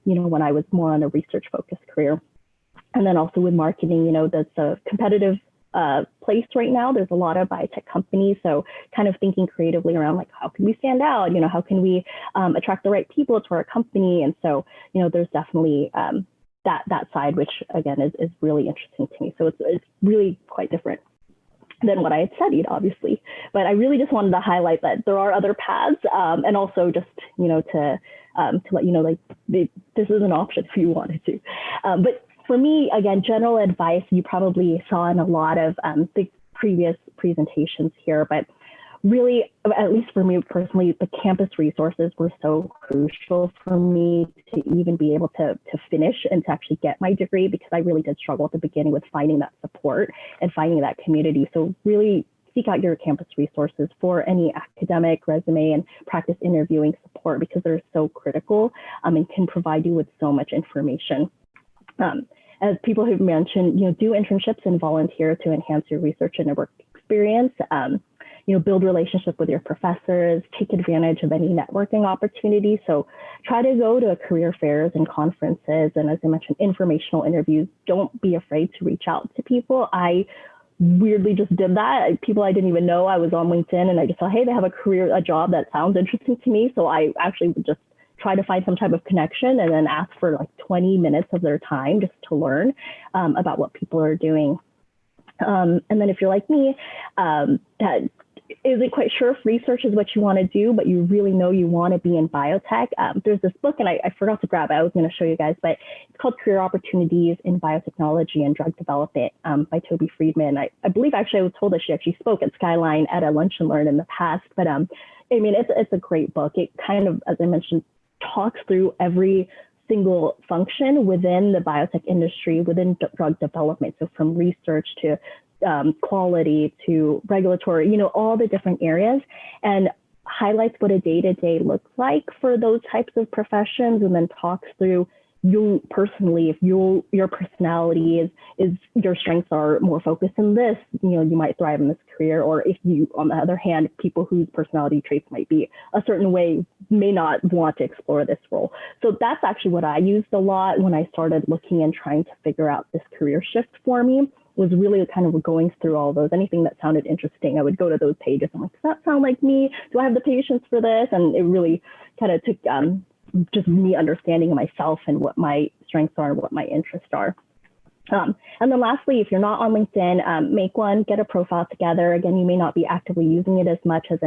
when I was more on a research focused career. And then also with marketing, that's a competitive place right now. There's a lot of biotech companies. So kind of thinking creatively around, like, how can we stand out? How can we attract the right people to our company? And so, there's definitely that side, which again is really interesting to me. So it's really quite different than what I had studied, obviously. But I really just wanted to highlight that there are other paths, and also just, to let you know, like, this is an option if you wanted to. But for me, again, general advice you probably saw in a lot of the previous presentations here, but really, at least for me personally, the campus resources were so crucial for me to even be able to finish and to actually get my degree, because I really did struggle at the beginning with finding that support and finding that community. So really seek out your campus resources for any academic, resume, and practice interviewing support, because they're so critical and can provide you with so much information. As people have mentioned, do internships and volunteer to enhance your research and work experience. Build relationships with your professors, take advantage of any networking opportunities. So try to go to career fairs and conferences. And as I mentioned, informational interviews. Don't be afraid to reach out to people. I weirdly just did that. People I didn't even know. I was on LinkedIn and I just thought, hey, they have a job that sounds interesting to me. So I actually would just try to find some type of connection and then ask for like 20 minutes of their time just to learn about what people are doing. And then if you're like me, that isn't quite sure if research is what you want to do, but you really know you want to be in biotech. There's this book, and I forgot to grab it. I was going to show you guys, but it's called Career Opportunities in Biotechnology and Drug Development by Toby Friedman. I believe actually I was told that she actually spoke at Skyline at a lunch and learn in the past, but I mean, it's a great book. It kind of, as I mentioned, talks through every single function within the biotech industry, within drug development. So from research to quality to regulatory, all the different areas, and highlights what a day-to-day looks like for those types of professions, and then talks through you personally, if your personality is your strengths are more focused in this, you might thrive in this career. Or if you, on the other hand, people whose personality traits might be a certain way may not want to explore this role. So that's actually what I used a lot when I started looking and trying to figure out this career shift for me, was really kind of going through all those. Anything that sounded interesting, I would go to those pages. I'm like, does that sound like me? Do I have the patience for this? And it really kind of took just me understanding myself and what my strengths are and what my interests are. And then lastly, if you're not on LinkedIn, make one, get a profile together. Again, you may not be actively using it as much as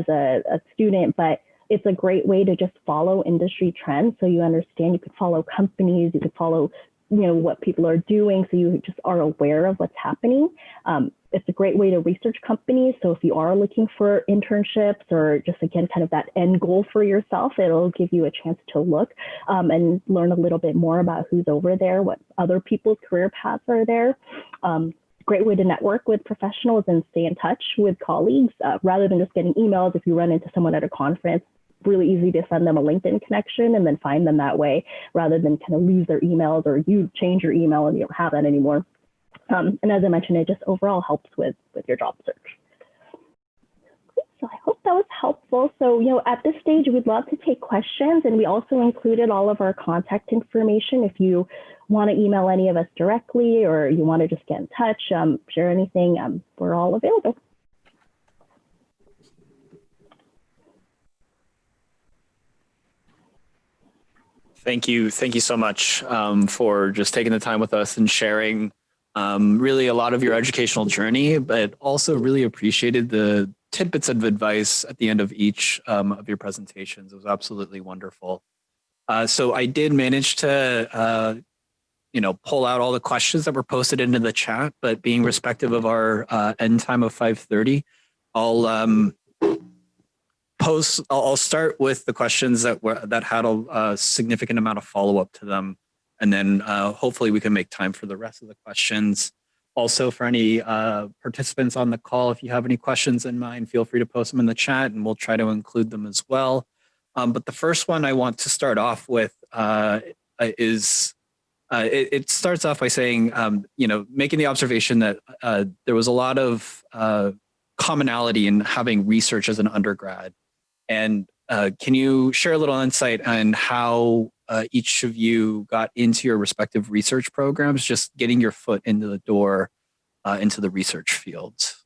a student, but it's a great way to just follow industry trends. So you understand, you could follow companies, you could follow what people are doing, so you just are aware of what's happening. It's a great way to research companies. So if you are looking for internships or just, again, kind of that end goal for yourself, it'll give you a chance to look and learn a little bit more about who's over there, what other people's career paths are there. Great way to network with professionals and stay in touch with colleagues rather than just getting emails. If you run into someone at a conference, really easy to send them a LinkedIn connection and then find them that way rather than kind of lose their emails, or you change your email and you don't have that anymore. And as I mentioned, it just overall helps with your job search. So I hope that was helpful. So, at this stage, we'd love to take questions, and we also included all of our contact information. If you want to email any of us directly, or you want to just get in touch, share anything, we're all available. Thank you so much for just taking the time with us and sharing really a lot of your educational journey, but also really appreciated the tidbits of advice at the end of each of your presentations. It was absolutely wonderful. So I did manage to, pull out all the questions that were posted into the chat, but being respective of our end time of 5:30, I'll start with the questions that had a significant amount of follow-up to them. And then hopefully we can make time for the rest of the questions. Also, for any participants on the call, if you have any questions in mind, feel free to post them in the chat and we'll try to include them as well. But the first one I want to start off with is, it starts off by saying, making the observation that there was a lot of commonality in having research as an undergrad. And can you share a little insight on how each of you got into your respective research programs, just getting your foot into the door into the research fields?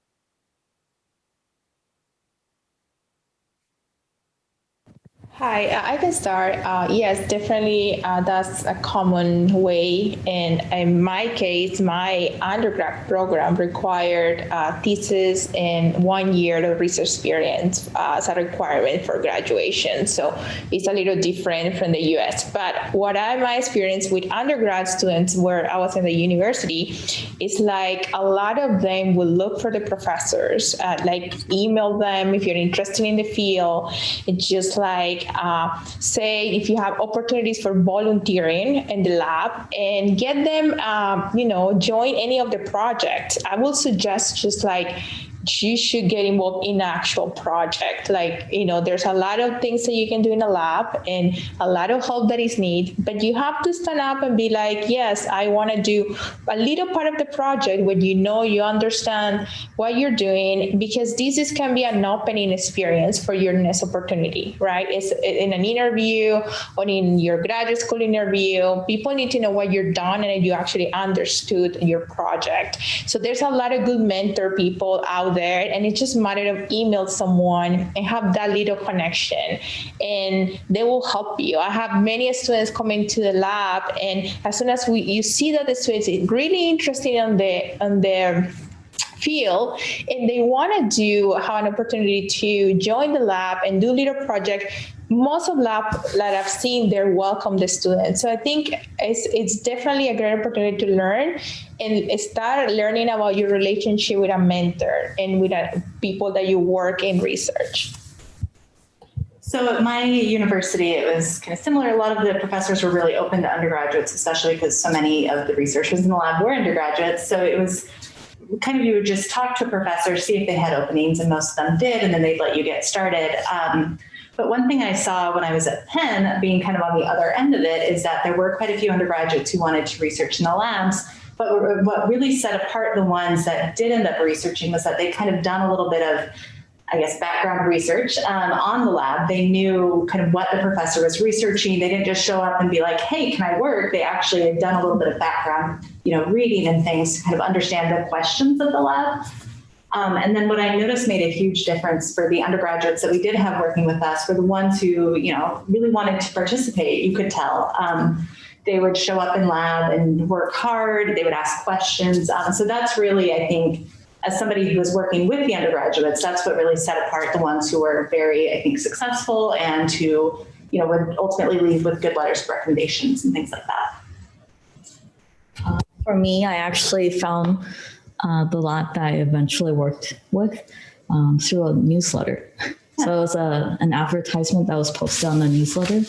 Hi, I can start. Yes, definitely that's a common way. And in my case, my undergrad program required thesis and 1 year of research experience as a requirement for graduation. So it's a little different from the US. But my experience with undergrad students where I was in the university is like a lot of them will look for the professors, like email them if you're interested in the field. It's just like, say if you have opportunities for volunteering in the lab and get them, join any of the projects. I will suggest just like you should get involved in an actual project. Like, there's a lot of things that you can do in a lab and a lot of help that is needed, but you have to stand up and be like, yes, I want to do a little part of the project where you understand what you're doing, because this can be an opening experience for your next opportunity, right? It's in an interview or in your graduate school interview, people need to know what you're done and you actually understood your project. So there's a lot of good mentor people out there, and it's just a matter of email someone and have that little connection and they will help you. I have many students coming to the lab, and as soon as you see that the students are really interested on their field and they want to have an opportunity to join the lab and do little project, most of labs that I've seen, they welcome the students. So I think it's definitely a great opportunity to learn and start learning about your relationship with a mentor and with people that you work in research. So at my university, it was kind of similar. A lot of the professors were really open to undergraduates, especially because so many of the researchers in the lab were undergraduates. So it was kind of, you would just talk to a professor, see if they had openings, and most of them did, and then they'd let you get started. But one thing I saw when I was at Penn, being kind of on the other end of it, is that there were quite a few undergraduates who wanted to research in the labs. But what really set apart the ones that did end up researching was that they'd kind of done a little bit of, I guess, background research on the lab. They knew kind of what the professor was researching. They didn't just show up and be like, hey, can I work? They actually had done a little bit of background, reading and things to kind of understand the questions of the lab. And then what I noticed made a huge difference for the undergraduates that we did have working with us were the ones who, really wanted to participate. You could tell. They would show up in lab and work hard. They would ask questions. So that's really, I think, as somebody who was working with the undergraduates, that's what really set apart the ones who were very, I think, successful and who, would ultimately leave with good letters of recommendations and things like that. For me, I actually found the lab that I eventually worked with through a newsletter. So it was an advertisement that was posted on the newsletter.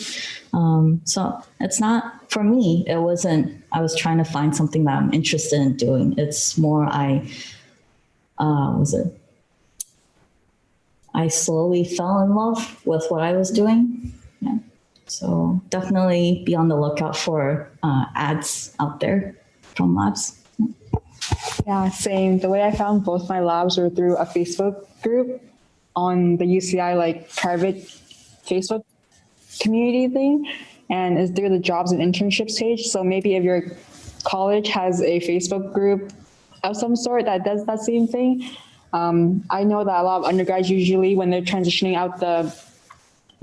So it's not, for me, it wasn't, I was trying to find something that I'm interested in doing. It's more I slowly fell in love with what I was doing. Yeah. So definitely be on the lookout for ads out there from labs. Yeah, same. The way I found both my labs were through a Facebook group on the UCI like private Facebook community thing, and it's through the jobs and internships page. So maybe if your college has a Facebook group of some sort that does that same thing. I know that a lot of undergrads usually when they're transitioning out the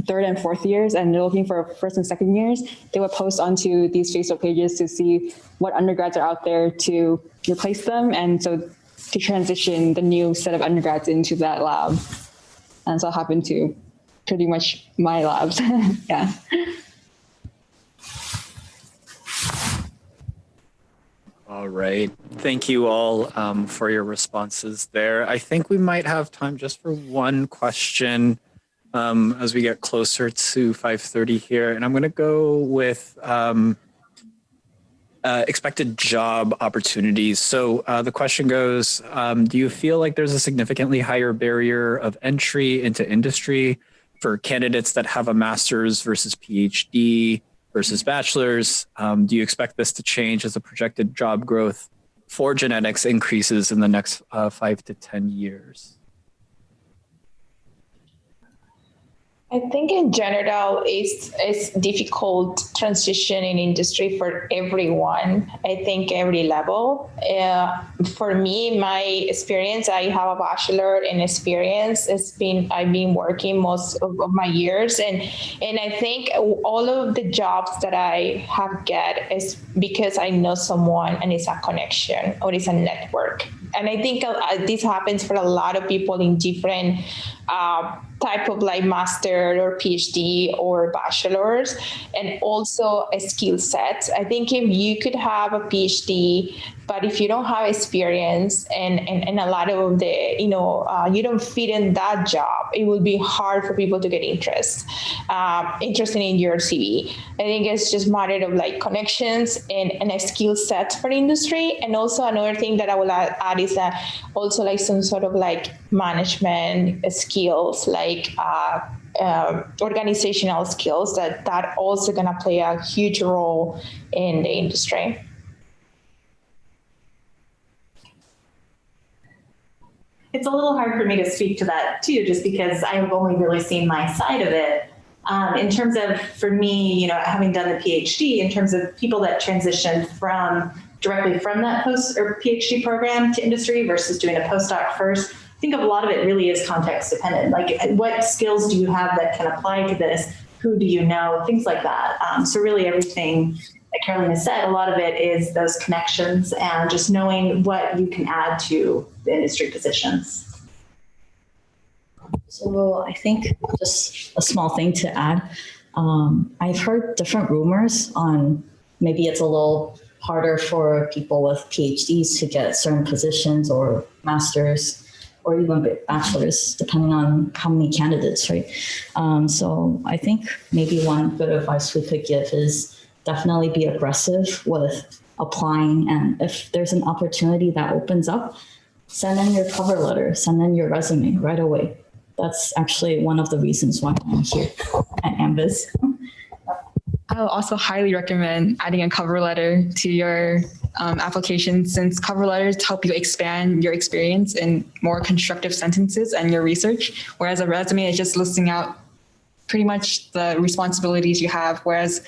third and fourth years and they're looking for first and second years, they would post onto these Facebook pages to see what undergrads are out there to replace them, and so to transition the new set of undergrads into that lab. And so it happened to pretty much my labs. Yeah. All right. Thank you all for your responses there. I think we might have time just for one question as we get closer to 5:30 here. And I'm going to go with expected job opportunities. So the question goes, do you feel like there's a significantly higher barrier of entry into industry for candidates that have a master's versus PhD versus bachelor's? Do you expect this to change as the projected job growth for genetics increases in the next 5 to 10 years? I think in general, it's difficult transition in industry for everyone. I think every level. For me, my experience, I have a bachelor in experience. I've been working most of my years, and I think all of the jobs that I have get is because I know someone and it's a connection or it's a network. And I think this happens for a lot of people in different type of like master or PhD or bachelor's, and also a skill set. I think if you could have a PhD, but if you don't have experience and a lot of the, you don't fit in that job, it will be hard for people to get interested in your CV. I think it's just matter of like connections and a skill set for industry. And also another thing that I will add is that also like some sort of like management skills, like organizational skills that also gonna play a huge role in the industry. It's a little hard for me to speak to that too, just because I have only really seen my side of it. In terms of, for me, having done the PhD, in terms of people that transitioned directly from that post or PhD program to industry versus doing a postdoc first, I think a lot of it really is context dependent. Like, what skills do you have that can apply to this? Who do you know? Things like that. So really everything that Carolina said, a lot of it is those connections and just knowing what you can add to the industry positions. So I think just a small thing to add. I've heard different rumors on maybe it's a little harder for people with PhDs to get certain positions or masters or even bachelors, depending on how many candidates, right? So I think maybe one good advice we could give is definitely be aggressive with applying. And if there's an opportunity that opens up, send in your cover letter, send in your resume right away. That's actually one of the reasons why I'm here at Ambys. I'll also highly recommend adding a cover letter to your application, since cover letters help you expand your experience in more constructive sentences and your research, whereas a resume is just listing out pretty much the responsibilities you have, whereas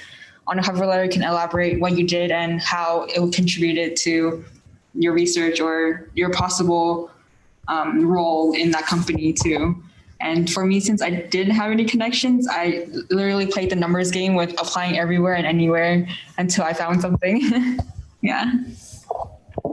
on a cover letter can elaborate what you did and how it contributed to your research or your possible role in that company too. And for me, since I didn't have any connections, I literally played the numbers game with applying everywhere and anywhere until I found something. Yeah.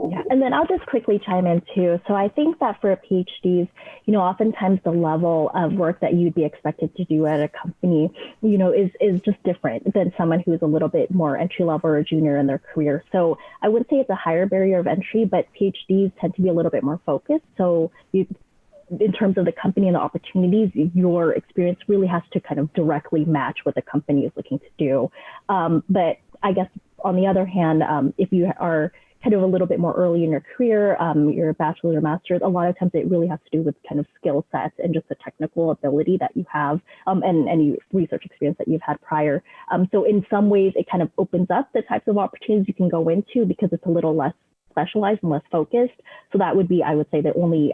Yeah, And then I'll just quickly chime in too. So I think that for PhDs, oftentimes the level of work that you'd be expected to do at a company, is just different than someone who's a little bit more entry level or junior in their career. So I wouldn't say it's a higher barrier of entry, but PhDs tend to be a little bit more focused. So in terms of the company and the opportunities, your experience really has to kind of directly match what the company is looking to do. But I guess on the other hand, if you are kind of a little bit more early in your career, your bachelor's or master's, a lot of times it really has to do with kind of skill sets and just the technical ability that you have, and any research experience that you've had prior. So in some ways, it kind of opens up the types of opportunities you can go into because it's a little less specialized and less focused. So that would be, I would say, the only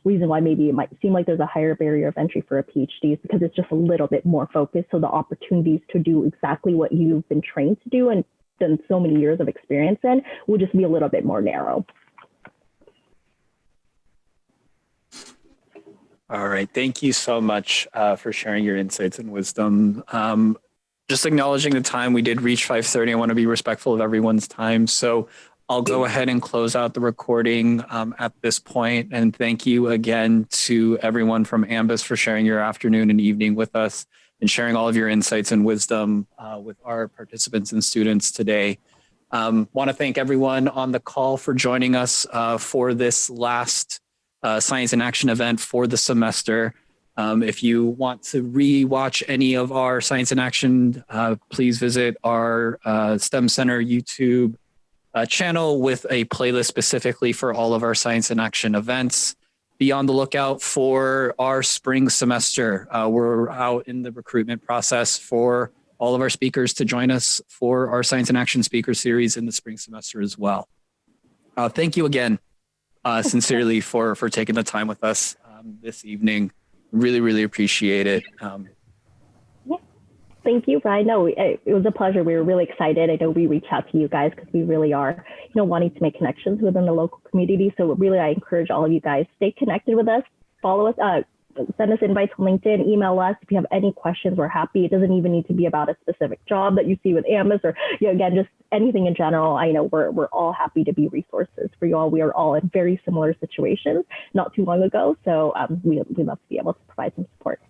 reason why maybe it might seem like there's a higher barrier of entry for a PhD is because it's just a little bit more focused. So the opportunities to do exactly what you've been trained to do and done so many years of experience in will just be a little bit more narrow. All right. Thank you so much for sharing your insights and wisdom. Just acknowledging the time, we did reach 5:30. I want to be respectful of everyone's time. So I'll go ahead and close out the recording at this point. And thank you again to everyone from Ambys for sharing your afternoon and evening with us and sharing all of your insights and wisdom with our participants and students today. Want to thank everyone on the call for joining us for this last Science in Action event for the semester. If you want to re-watch any of our Science in Action, please visit our STEM Center YouTube channel with a playlist specifically for all of our Science in Action events. Be on the lookout for our spring semester. We're out in the recruitment process for all of our speakers to join us for our Science in Action speaker series in the spring semester as well. Thank you again, sincerely, for taking the time with us this evening. Really, really appreciate it. Thank you, Brian. No, it was a pleasure. We were really excited. I know we reached out to you guys because we really are, wanting to make connections within the local community. So really, I encourage all of you guys, stay connected with us, follow us, send us invites on LinkedIn, email us. If you have any questions, we're happy. It doesn't even need to be about a specific job that you see with Ambys or, again, just anything in general. I know we're all happy to be resources for you all. We are all in very similar situations not too long ago. So we love to be able to provide some support.